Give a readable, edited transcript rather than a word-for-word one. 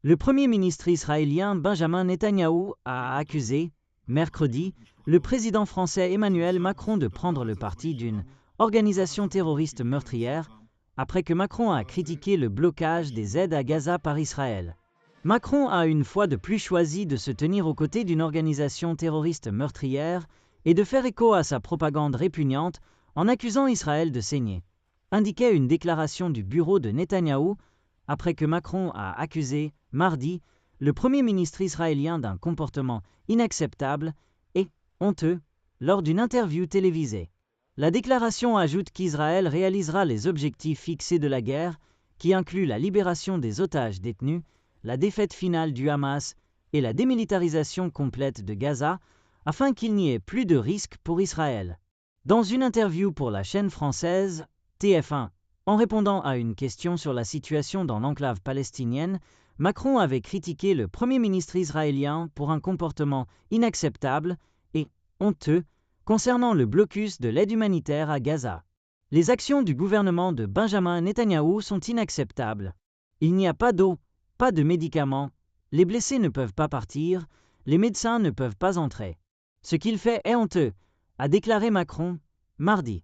Le Premier ministre israélien Benjamin Netanyahou a accusé, mercredi, le président français Emmanuel Macron de prendre le parti d'une organisation terroriste meurtrière, après que Macron a critiqué le blocage des aides à Gaza par Israël. Macron a une fois de plus choisi de se tenir aux côtés d'une organisation terroriste meurtrière et de faire écho à sa propagande répugnante en accusant Israël de saigner, indiquait une déclaration du bureau de Netanyahou après que Macron a accusé, mardi, le Premier ministre israélien d'un comportement inacceptable et honteux lors d'une interview télévisée. La déclaration ajoute qu'Israël réalisera les objectifs fixés de la guerre, qui incluent la libération des otages détenus, la défaite finale du Hamas et la démilitarisation complète de Gaza, afin qu'il n'y ait plus de risque pour Israël. Dans une interview pour la chaîne française TF1, en répondant à une question sur la situation dans l'enclave palestinienne, Macron avait critiqué le Premier ministre israélien pour un comportement inacceptable et honteux concernant le blocus de l'aide humanitaire à Gaza. Les actions du gouvernement de Benjamin Netanyahou sont inacceptables. Il n'y a pas d'eau, pas de médicaments, les blessés ne peuvent pas partir, les médecins ne peuvent pas entrer. Ce qu'il fait est honteux, a déclaré Macron, mardi.